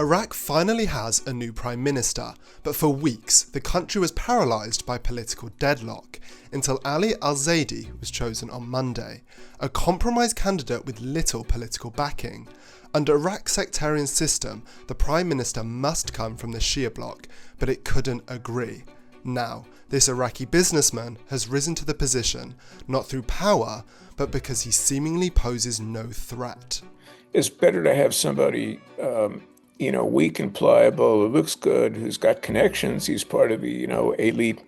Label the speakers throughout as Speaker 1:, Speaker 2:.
Speaker 1: Iraq finally has a new prime minister, but for weeks the country was paralysed by political deadlock until Ali al-Zaidi was chosen on Monday, a compromise candidate with little political backing. Under Iraq's sectarian system, the prime minister must come from the Shia bloc, but it couldn't agree. Now, this Iraqi businessman has risen to the position, not through power, but because he poses no threat.
Speaker 2: It's better to have somebody weak and pliable, who looks good, who's got connections. He's part of the, elite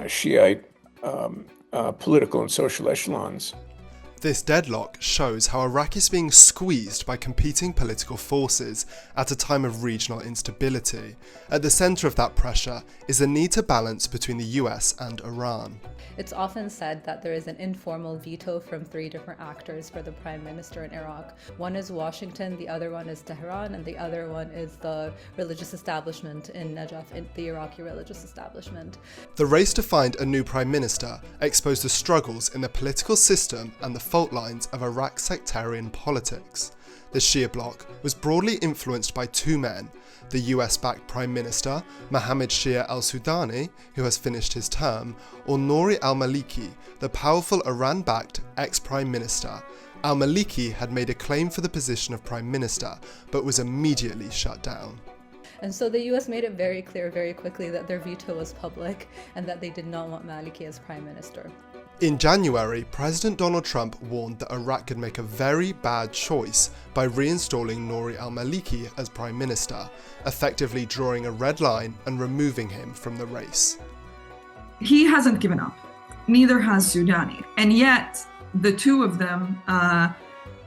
Speaker 2: Shiite political and social echelons.
Speaker 1: This deadlock shows how Iraq is being squeezed by competing political forces at a time of regional instability. At the centre of that pressure is the need to balance between the US and Iran.
Speaker 3: It's often said that there is an informal veto from 3 different actors for the prime minister in Iraq. One is Washington, the other one is Tehran, and the other one is the religious establishment in Najaf, the Iraqi religious establishment.
Speaker 1: The race to find a new prime minister exposed the struggles in the political system and the fault lines of Iraq's sectarian politics. The Shia bloc was broadly influenced by 2 men, the US-backed Prime Minister Mohammed Shia al-Sudani, who has finished his term, or Nouri al-Maliki, the powerful Iran-backed ex-Prime Minister. Al-Maliki had made a claim for the position of Prime Minister, but was immediately shut down.
Speaker 3: And so the US made it very clear very quickly that their veto was public and that they did not want Maliki as Prime Minister.
Speaker 1: In January, President Donald Trump warned that Iraq could make a very bad choice by reinstalling Nouri al-Maliki as Prime Minister, effectively drawing a red line and removing him from the race.
Speaker 4: He hasn't given up, neither has Sudani, and yet the 2 of them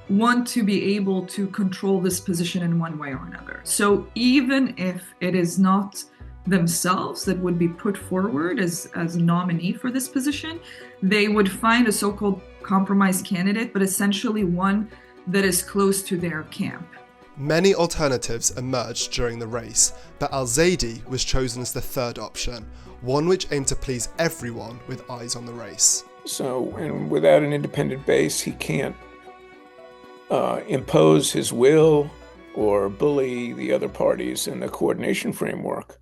Speaker 4: want to be able to control this position in one way or another. So even if it is not themselves that would be put forward as a nominee for this position, they would find a so-called compromise candidate, but essentially one that is close to their camp.
Speaker 1: Many alternatives emerged during the race, but al-Zaidi was chosen as the 3rd option, one which aimed to please everyone with eyes on the race.
Speaker 2: So, and without an independent base, he can't impose his will or bully the other parties in the coordination framework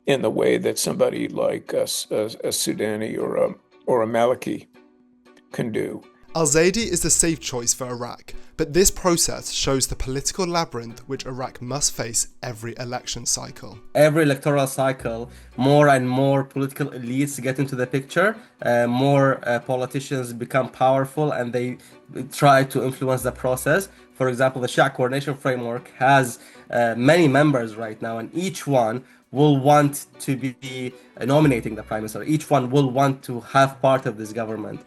Speaker 2: in the way that somebody like a Sudani or a Maliki can do.
Speaker 1: Al-Zaidi is the safe choice for Iraq, but this process shows the political labyrinth which Iraq must face every election cycle.
Speaker 5: Every electoral cycle, more and more political elites get into the picture, more politicians become powerful and they try to influence the process. For example, the Shia coordination framework has many members right now, and each one will want to be nominating the prime minister. Each one will want to have part of this government.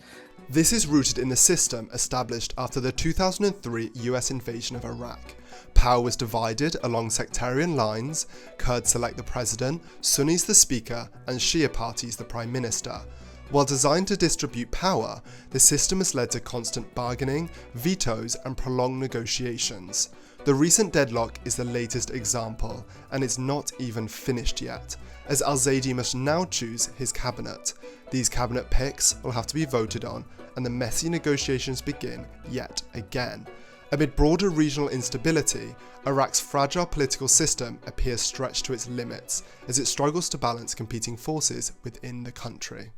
Speaker 1: This is rooted in the system established after the 2003 US invasion of Iraq. Power was divided along sectarian lines, Kurds select the president, Sunnis the speaker, and Shia parties the prime minister. While designed to distribute power, the system has led to constant bargaining, vetoes, and prolonged negotiations. The recent deadlock is the latest example, and it's not even finished yet, as al-Zaidi must now choose his cabinet. These cabinet picks will have to be voted on, and the messy negotiations begin yet again. Amid broader regional instability, Iraq's fragile political system appears stretched to its limits as it struggles to balance competing forces within the country.